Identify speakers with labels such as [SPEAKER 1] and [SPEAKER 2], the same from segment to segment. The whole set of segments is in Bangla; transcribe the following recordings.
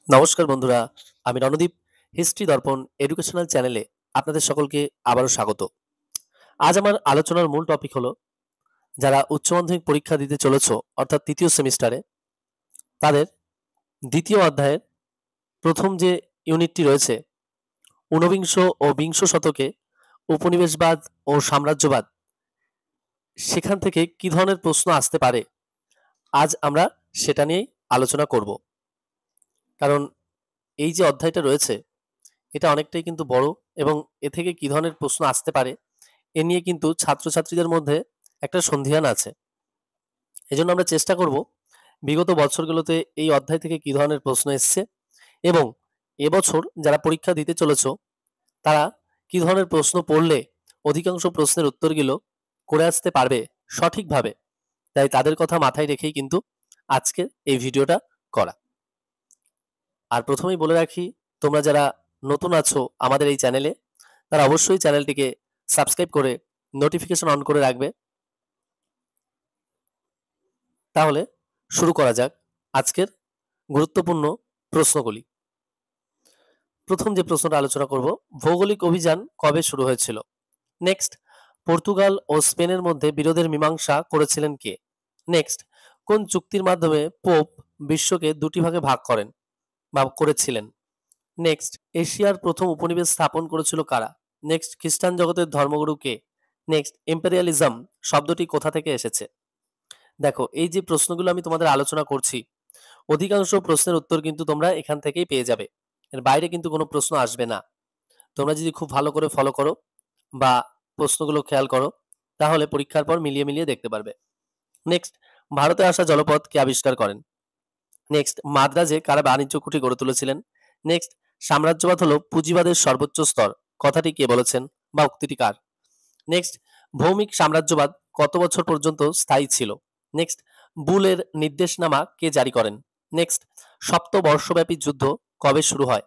[SPEAKER 1] নমস্কার বন্ধুরা, আমি রণদীপ হিস্ট্রি দর্পণ এডুকেশনাল চ্যানেলে আপনাদের সকলকে আবারও স্বাগত। আজ আমার আলোচনার মূল টপিক হলো যারা উচ্চ মাধ্যমিক পরীক্ষা দিতে চলেছ অর্থাৎ তৃতীয় সেমিস্টারে তাদের দ্বিতীয় অধ্যায়ের প্রথম যে ইউনিটটি রয়েছে ঊনবিংশ ও বিংশ শতকে উপনিবেশবাদ ও সাম্রাজ্যবাদ, সেখান থেকে কি ধরনের প্রশ্ন আসতে পারে আজ আমরা সেটা নিয়েই আলোচনা করব। কারণ এই যে অধ্যায়টা রয়েছে এটা অনেকটাই কিন্তু বড় এবং এ থেকে কি ধরনের প্রশ্ন আসতে পারে এ নিয়ে কিন্তু ছাত্রছাত্রীদের মধ্যে একটা সন্ধিহান আছে। এজন্য আমরা চেষ্টা করব বিগত বছরগুলোতে এই অধ্যায় থেকে কি ধরনের প্রশ্ন এসছে এবং এবছর যারা পরীক্ষা দিতে চলেছ তারা কি ধরনের প্রশ্ন পড়লে অধিকাংশ প্রশ্নের উত্তরগুলো করে আসতে পারবে সঠিকভাবে। তাই তাদের কথা মাথায় রেখেই কিন্তু আজকের এই ভিডিওটা করা। আর প্রথমেই বলে রাখি, তোমরা যারা নতুন আছো আমাদের এই চ্যানেলে তারা অবশ্যই চ্যানেলটিকে সাবস্ক্রাইব করে নোটিফিকেশন অন করে রাখবে। তাহলে শুরু করা যাক আজকের গুরুত্বপূর্ণ প্রশ্নগুলি। প্রথম যে প্রশ্নটা আলোচনা করব, ভৌগোলিক অভিযান কবে শুরু হয়েছিল? নেক্সট, পর্তুগাল ও স্পেনের মধ্যে বিরোধের মীমাংসা করেছিলেন কে? নেক্সট, কোন চুক্তির মাধ্যমে পোপ বিশ্বকে দুটি ভাগে ভাগ করেন বা করেছিলেন? নেক্সট, এশিয়ার প্রথম উপনিবেশ স্থাপন করেছিল কারা? নেক্সট, খ্রিস্টান জগতের ধর্মগুরু কে? নেক্সট, ইম্পেরিয়ালিজম শব্দটি কোথা থেকে এসেছে? দেখো, এই যে প্রশ্নগুলো আমি তোমাদের আলোচনা করছি অধিকাংশ প্রশ্নের উত্তর কিন্তু তোমরা এখান থেকেই পেয়ে যাবে। এর বাইরে কিন্তু কোনো প্রশ্ন আসবে না। তোমরা যদি খুব ভালো করে ফলো করো বা প্রশ্নগুলো খেয়াল করো তাহলে পরীক্ষার পর মিলিয়ে মিলিয়ে দেখতে পারবে। নেক্সট, ভারতে আসা জলপথ কে আবিষ্কার করেন? নেক্সট, মাদ্রাজে কারা বাণিজ্য কুঠি গড়ে তুলেছিলেন? নেক্সট, সাম্রাজ্যবাদ হলো পুঁজিবাদের সর্বোচ্চ স্তর, কথাটি কে বলেছেন বা উক্তিটি কার? নেক্সট, ভৌমিক সাম্রাজ্যবাদ কত বছর পর্যন্ত স্থায়ী ছিল? নেক্সট, বুলের নির্দেশনামা কে জারি করেন? নেক্সট, সপ্তবর্ষব্যাপী যুদ্ধ কবে শুরু হয়?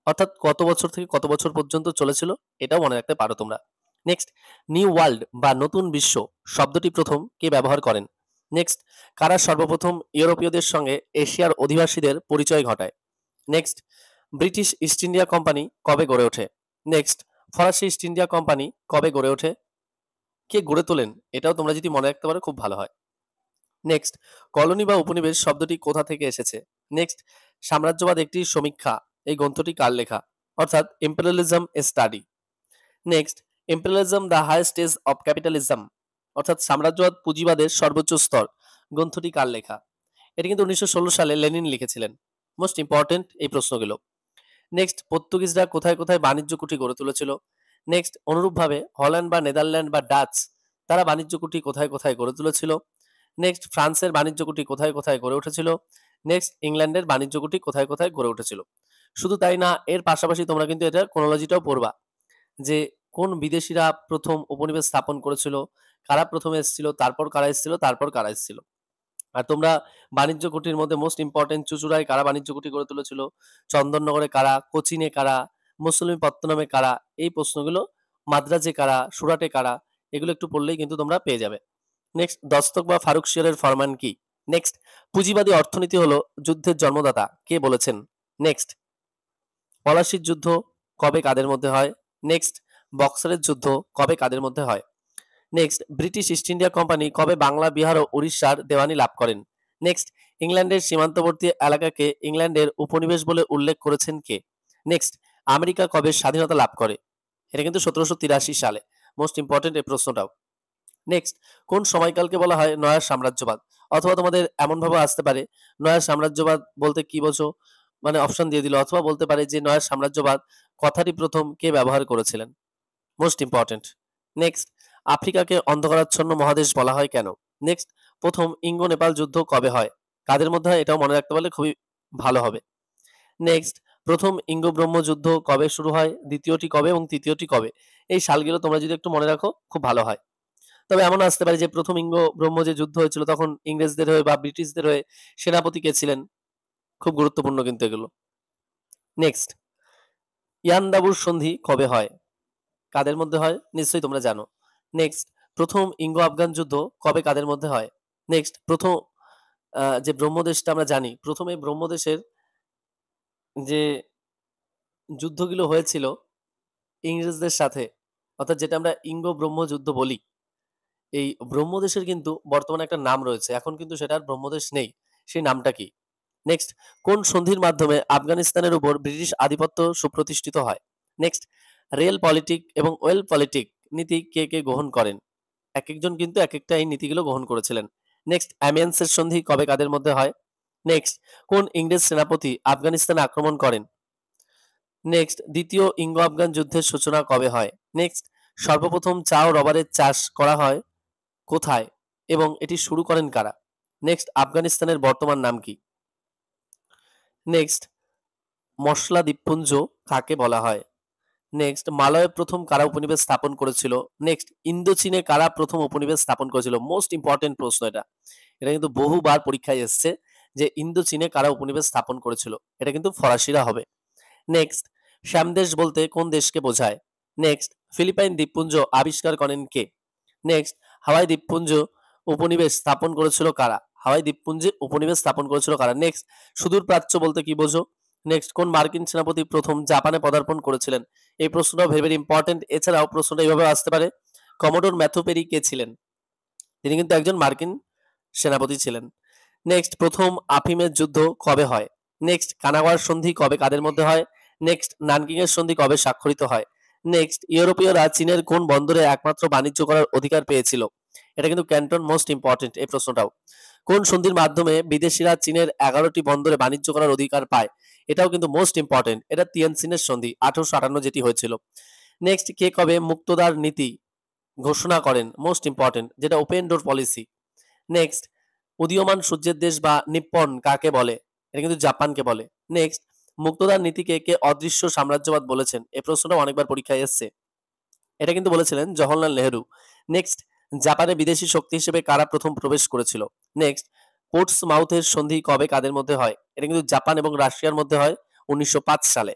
[SPEAKER 1] অর্থাৎ কত বছর থেকে কত বছর পর্যন্ত চলেছিল এটাও মনে রাখতে পারো তোমরা। নেক্সট, নিউ ওয়ার্ল্ড বা নতুন বিশ্ব শব্দটি প্রথম কে ব্যবহার করেন? নেক্সট, কারা সর্বপ্রথম ইউরোপীয়দের সঙ্গে এশিয়ার অধিবাসীদের পরিচয় ঘটায়? Next, British east India company কবে গড়ে ওঠে? নেক্সট, ফরাসি ইস্ট ইন্ডিয়া কোম্পানি কবে গড়ে ওঠে? কে গড়ে তোলেন এটাও তোমরা যদি মনে রাখতে পারো খুব ভালো হয়। নেক্সট, কলোনি বা উপনিবেশ শব্দটি কোথা থেকে এসেছে? নেক্সট, সাম্রাজ্যবাদ একটি সমীক্ষা এই গ্রন্থটি কার লেখা? অর্থাৎ imperialism a study. Next, imperialism the highest stage of capitalism অর্থাৎ সাম্রাজ্যবাদ পুঁজিবাদের সর্বোচ্চ স্তর গ্রন্থটি কার লেখা? এটি কিন্তু 1916 সালে লেনিন লিখেছিলেন। মোস্ট ইম্পর্টেন্ট এই প্রশ্নগুলো। নেক্সট, পর্তুগিজরা কোথায় কোথায় বাণিজ্য কুঠি গড়ে তুলেছিল? নেক্সট, অনুরূপভাবে হল্যান্ড বা নেদারল্যান্ড বা ডাচ তারা বাণিজ্য কুঠি কোথায় কোথায় গড়ে তুলেছিল? নেক্সট, ফ্রান্সের বাণিজ্য কুঠি কোথায় কোথায় গড়ে উঠেছিল? নেক্সট, ইংল্যান্ডের বাণিজ্য কুঠি কোথায় কোথায় গড়ে উঠেছিল? শুধু তাই না, এর পাশাপাশি তোমরা কিন্তু এটা ক্রোনোলজিটাও পড়বা যে কোন বিদেশিরা প্রথম উপনিবেশ স্থাপন করেছিল, কারা প্রথমে এসেছিল, তারপর কারা এসেছিল, তারপর কারা এসেছিল। আর তোমরা বাণিজ্য কুঠির মধ্যে মোস্ট ইম্পর্টেন্ট চুঁচুড়ায় কারা বাণিজ্য কুঠি গড়ে তুলেছিল, চন্দননগরে কারা, কোচিনে কারা, মুসলিমপত্তনমে কারা, এই প্রশ্নগুলো, মাদ্রাজে কারা, সুরাটে কারা, এগুলো একটু পড়লেই কিন্তু তোমরা পেয়ে যাবে। নেক্সট, দস্তক বা ফারুকশিয়রের ফরমান কি? নেক্সট, পুঁজিবাদী অর্থনীতি হলো যুদ্ধের জন্মদাতা কে বলেছেন? নেক্সট, পলাশির যুদ্ধ কবে কাদের মধ্যে হয়? নেক্সট, বক্সারের যুদ্ধ কবে কাদের মধ্যে হয়? Next, British east India company কবে বাংলা, বিহার ও উড়িষ্যার দেওয়ানি লাভ করেন? নেক্সট, ইংল্যান্ডের সীমান্তবর্তী এলাকাকে ইংল্যান্ডের উপনিবেশ বলে উল্লেখ করেছেন কে? নেক্সট, আমেরিকা কবে স্বাধীনতা লাভ করে? এটা কিন্তু 1783 সালে। মোস্ট ইম্পর্টেন্ট এই প্রশ্নটাও। নেক্সট, কোন সময়কালকে বলা হয় নয়া সাম্রাজ্যবাদ? অথবা তোমাদের এমন ভাবে আসতে পারে নয়া সাম্রাজ্যবাদ বলতে কি বোঝো, মানে অপশন দিয়ে দিল, অথবা বলতে পারে যে নয়া সাম্রাজ্যবাদ কথাটি প্রথম কে ব্যবহার করেছিলেন? Most important. নেক্সট, আফ্রিকাকে অন্ধকারাচ্ছন্ন মহাদেশ বলা হয় কেন? নেক্সট, প্রথম ইঙ্গ নেপাল যুদ্ধ কবে হয়? কাদের মধ্যে হয় এটাও মনে রাখতে পারলে খুবই ভালো হবে। নেক্সট, প্রথম ইঙ্গ ব্রহ্ম যুদ্ধ কবে শুরু হয়, দ্বিতীয়টি কবে এবং তৃতীয়টি কবে? এই সালগুলো তোমরা যদি একটু মনে রাখো খুব ভালো হয়। তবে এমন আসতে পারে যে প্রথম ইঙ্গ ব্রহ্ম যে যুদ্ধ হয়েছিল তখন ইংরেজদের হয়ে বা ব্রিটিশদের হয়ে সেনাপতি কে ছিলেন? খুব গুরুত্বপূর্ণ কিন্তু এগুলো। নেক্সট, ইয়ান্দাবুর সন্ধি কবে হয়? কাদের মধ্যে হয় নিশ্চয়ই তোমরা জানো। নেক্সট, প্রথম ইঙ্গ আফগান যুদ্ধ কবে কাদের মধ্যে হয়? নেক্সট, প্রথম যে ব্রহ্মদেশটা আমরা জানি প্রথমে ব্রহ্মদেশের যে যুদ্ধগুলো হয়েছিল ইংরেজদের সাথে, অর্থাৎ যেটা আমরা ইঙ্গ-ব্রহ্ম যুদ্ধ বলি, এই ব্রহ্মদেশের কিন্তু বর্তমানে একটা নাম রয়েছে। এখন কিন্তু সেটা আর ব্রহ্মদেশ নেই। সেই নামটা কি? নেক্সট, কোন সন্ধির মাধ্যমে আফগানিস্তানের উপর ব্রিটিশ আধিপত্য সুপ্রতিষ্ঠিত হয়? নেক্সট, রিয়েল পলিটিক এবং ওয়েল পলিটিক নীতি কে গ্রহণ করেন? একেকজন কিন্তু একেকটা এই নীতিগুলো গ্রহণ করেছিলেন। নেক্সট, অ্যামিয়েন্সের সন্ধি কবে কাদের মধ্যে হয়? নেক্সট, কোন ইংরেজ সেনাপতি আফগানিস্তানে আক্রমণ করেন? নেক্সট, দ্বিতীয় ইঙ্গ আফগান যুদ্ধের সূচনা কবে হয়? নেক্সট, সর্বপ্রথম চা ও রবারের চাষ করা হয় কোথায় এবং এটি শুরু করেন কারা? নেক্সট, আফগানিস্তানের বর্তমান নাম কি? নেক্সট, মশলা দ্বীপপুঞ্জ কাকে বলা হয়? নেক্সট, মালয়ে প্রথম কারা উপনিবেশ স্থাপন করেছিল? নেক্সট, ইন্দোচীনে কারা প্রথম উপনিবেশ স্থাপন করেছিল? মোস্ট ইম্পর্টেন্ট প্রশ্ন এটা। এটা কিন্তু বহুবার পরীক্ষায় এসছে যে ইন্দোচীনে কারা উপনিবেশ স্থাপন করেছিল। এটা কিন্তু ফরাসিরা হবে। নেক্সট, শ্যামদেশ বলতে কোন দেশকে বোঝায়? নেক্সট, ফিলিপাইন দ্বীপপুঞ্জ আবিষ্কার করেন কে? নেক্সট, হাওয়াই দ্বীপপুঞ্জ উপনিবেশ স্থাপন করেছিল কারা? হাওয়াই দ্বীপপুঞ্জে উপনিবেশ স্থাপন করেছিল কারা? নেক্সট, সুদূর প্রাচ্য বলতে কি বোঝো? নেক্সট, কোন মার্কিন সেনাপতি প্রথম জাপানে পদার্পণ করেছিলেন? এই প্রশ্নটাও ভেরি ভেরি ইম্পর্টেন্ট। এছাড়াও প্রশ্নটা এইভাবে আসতে পারে, কমোডোর ম্যাথু পেরি কে ছিলেন? তিনি কিন্তু একজন মার্কিন সেনাপতি ছিলেন। নেক্সট, প্রথম আফিমের যুদ্ধ কবে হয়? নেক্সট, কানাগাওয়ার সন্ধি কবে কাদের মধ্যে হয়? নেক্সট, নানকিং এর সন্ধি কবে স্বাক্ষরিত হয়? নেক্সট, ইউরোপীয়রা চীনের কোন বন্দরে একমাত্র বাণিজ্য করার অধিকার পেয়েছিল? এটা কিন্তু ক্যান্টন, মোস্ট ইম্পর্টেন্ট এই প্রশ্নটাও। কোন সন্ধির মাধ্যমে বিদেশিরা চীনের 11টি বন্দরে বাণিজ্য করার অধিকার পায়? এটাও কিন্তু মোস্ট ইম্পর্টেন্ট। এটা তিয়ানসিনের সন্ধি 1858 যেটি হয়েছিল। নেক্সট, কে কবে মুক্তদার নীতি ঘোষণা করেন? মোস্ট ইম্পর্টেন্ট, যেটা ওপেন ডোর পলিসি। নেক্সট, উদীয়মান সূর্যের দেশ বা নিপ্পন কাকে বলে? এটা কিন্তু জাপানকে বলে। নেক্সট, মুক্তদার নীতিকে কে অদৃশ্য সাম্রাজ্যবাদ বলেছেন? এই প্রশ্নটা অনেকবার পরীক্ষায় এসছে। এটা কিন্তু বলেছিলেন জওহরলাল নেহেরু। নেক্সট, জাপানে বিদেশি শক্তি হিসেবে কারা প্রথম প্রবেশ করেছিল? নেক্সট, পোর্টসমাউথের সন্ধি কবে কাদের মধ্যে হয়? এটা কিন্তু জাপান এবং রাশিয়ার মধ্যে হয় 1905 সালে।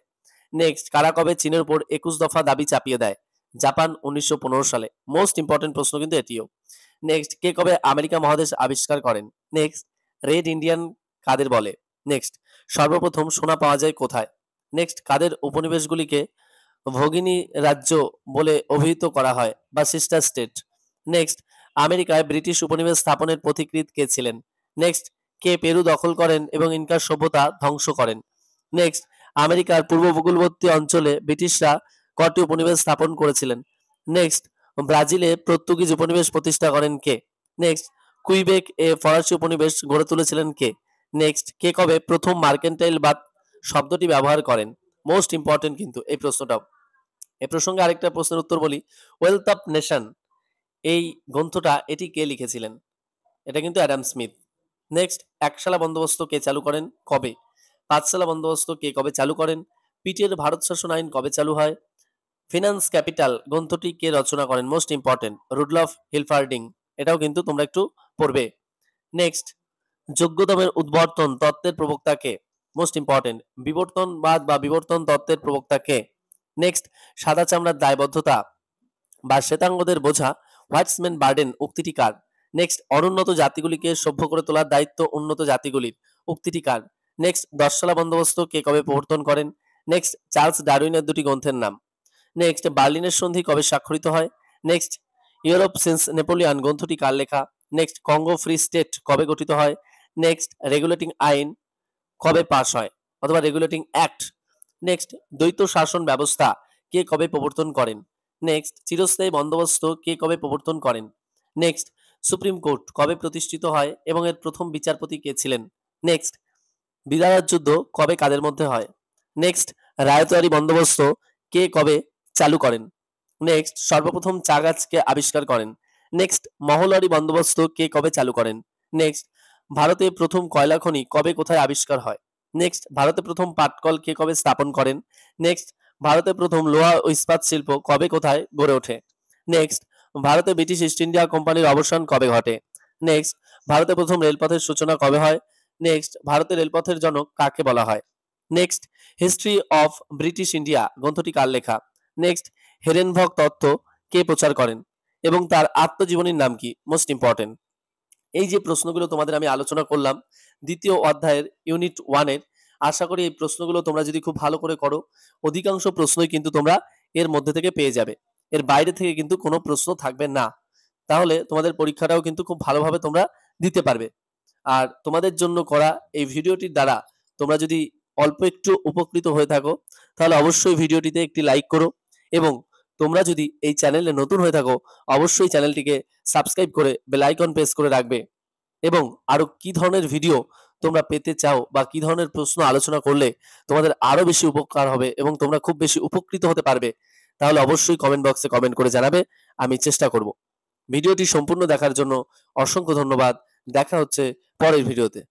[SPEAKER 1] নেক্সট, কারা কবে চীনের উপর 21 দফা দাবি চাপিয়ে দেয়? জাপান 1915 সালে। মোস্ট ইম্পর্টেন্ট প্রশ্ন কিন্তু এটিও। নেক্সট, কে কবে আমেরিকা মহাদেশ আবিষ্কার করেন? নেক্সট, রেড ইন্ডিয়ান কাদের বলে? নেক্সট, সর্বপ্রথম সোনা পাওয়া যায় কোথায়? নেক্সট, কাদের উপনিবেশগুলিকে ভগিনী রাজ্য বলে অভিহিত করা হয় বা সিস্টার স্টেট? নেক্সট, আমেরিকায় ব্রিটিশ উপনিবেশ স্থাপনের পথিকৃৎ কে ছিলেন? নেক্সট, কে পেরু দখল করেন এবং ইনকার সভ্যতা ধ্বংস করেন? নেক্সট, আমেরিকার পূর্ব উপকূলবর্তী অঞ্চলে ব্রিটিশরা কটি উপনিবেশ স্থাপন করেছিলেন? নেক্সট, ব্রাজিলে পর্তুগিজ উপনিবেশ প্রতিষ্ঠা করেন কে? নেক্সট, কুইবেক এ ফরাসি উপনিবেশ গড়ে তুলেছিলেন কে? নেক্সট, কে কবে প্রথম মার্কেন্টাইল বাদ শব্দটি ব্যবহার করেন? মোস্ট ইম্পর্টেন্ট কিন্তু এই প্রশ্নটাও। এ প্রসঙ্গে আরেকটা প্রশ্নের উত্তর বলি। ওয়েলথ অফ নেশন এই গ্রন্থটা এটি কে লিখেছিলেন? এটা কিন্তু অ্যাডাম স্মিথ। নেক্সট, একশালা বন্দোবস্ত কে চালু করেন? কবে? পাঁচশালা বন্দোবস্ত কে কবে চালু করেন? পিটের ভারত শাসন আইন কবে চালু হয়? ফিনান্স ক্যাপিটাল গ্রন্থটি কে রচনা করেন? Most important, Rudolf Hilferding. এটাও কিন্তু তোমরা একটু পড়বে। নেক্সট, যোগ্যতমের উদ্বর্তন তত্ত্বের প্রবক্তা কে? মোস্ট ইম্পর্টেন্ট, বিবর্তনবাদ বা বিবর্তন তত্ত্বের প্রবক্তা কে? নেক্সট, সাদা চামড়ার দায়বদ্ধতা বা শ্বেতাঙ্গদের বোঝা হোয়াটসম্যান বার্ডেন উক্তিটি কার? নেক্সট, অনুন্নত জাতিগুলিকে সভ্য করে তোলার দায়িত্ব উন্নত জাতিগুলির উক্তিটি কার? নেক্সট, দশসালা বন্দোবস্ত কে কবে প্রবর্তন করেন? নেক্সট, চার্লস ডারউইনের দুটি গ্রন্থের নাম। নেক্সট, বার্লিনের সন্ধি কবে স্বাক্ষরিত হয়? নেক্সট, ইউরোপ সিন্স নেপোলিয়ান গ্রন্থটি কার লেখা? নেক্সট, কঙ্গো ফ্রি স্টেট কবে গঠিত হয়? নেক্সট, রেগুলেটিং আইন কবে পাস হয় অথবা রেগুলেটিং অ্যাক্ট? নেক্সট, দ্বৈত শাসন ব্যবস্থা কে কবে প্রবর্তন করেন? নেক্সট, চিরস্থায়ী বন্দোবস্ত কে কবে প্রবর্তন করেন? নেক্সট, সুপ্রিম কোর্ট কবে প্রতিষ্ঠিত হয় এবং এর প্রথম বিচারপতি কে ছিলেন? নেক্সট, বিদায়ত যুদ্ধ কবে কাদের মধ্যে হয়? নেক্সট, রায়তওয়ারি বন্দোবস্ত কে কবে চালু করেন? নেক্সট, সর্বপ্রথম চা গাছকে আবিষ্কার করেন? নেক্সট, মহলওয়ারি বন্দোবস্ত কে কবে চালু করেন? নেক্সট, ভারতে প্রথম কয়লা খনি কবে কোথায় আবিষ্কার হয়? নেক্সট, ভারতে প্রথম পাটকল কে কবে স্থাপন করেন? নেক্সট, ভারতে প্রথম লোহা ও ইস্পাত শিল্প কবে কোথায় গড়ে ওঠে? নেক্সট, ভারতে ব্রিটিশ ইস্ট ইন্ডিয়া কোম্পানির অবসান কবে ঘটে? নেক্সট, ভারতে প্রথম রেলপথের সূচনা কবে হয়? নেক্সট, ভারতের রেলপথের জনক কাকে বলা হয়? Next, history of British India গ্রন্থটি কার লেখা? নেক্সট, হেরেনভগ তত্ত্ব কে প্রচার করেন এবং তার আত্মজীবনীর নাম কি? Most important. এই যে প্রশ্নগুলো তোমাদের আমি আলোচনা করলাম দ্বিতীয় অধ্যায়ের ইউনিট 1 এর, আশা করি এই প্রশ্নগুলো তোমরা যদি খুব ভালো করে করো, অধিকাংশ প্রশ্নই কিন্তু তোমরা এর মধ্যে থেকে পেয়ে যাবে। এর বাইরে থেকে কিন্তু কোনো প্রশ্ন থাকবে না। তাহলে তোমাদের পরীক্ষাটাও কিন্তু খুব ভালোভাবে তোমরা দিতে পারবে। আর তোমাদের জন্য করা এই ভিডিওটির দ্বারা তোমরা যদি অল্প একটু উপকৃত হয়ে থাকো, তাহলে অবশ্যই ভিডিওটিতে একটি লাইক করো এবং তোমরা যদি এই চ্যানেলে নতুন হয়ে থাকো, অবশ্যই চ্যানেলটিকে সাবস্ক্রাইব করে বেল আইকন প্রেস করে রাখবে। এবং আরো কি ধরনের ভিডিও তোমরা পেতে চাও বা কি ধরনের প্রশ্ন আলোচনা করলে তোমাদের আরো বেশি উপকার হবে এবং তোমরা খুব বেশি উপকৃত হতে পারবে, তাহলে অবশ্যই কমেন্ট বক্সে কমেন্ট করে জানাবে। আমি চেষ্টা করব। ভিডিওটি সম্পূর্ণ দেখার জন্য অসংখ্য ধন্যবাদ। দেখা হচ্ছে পরের ভিডিওতে।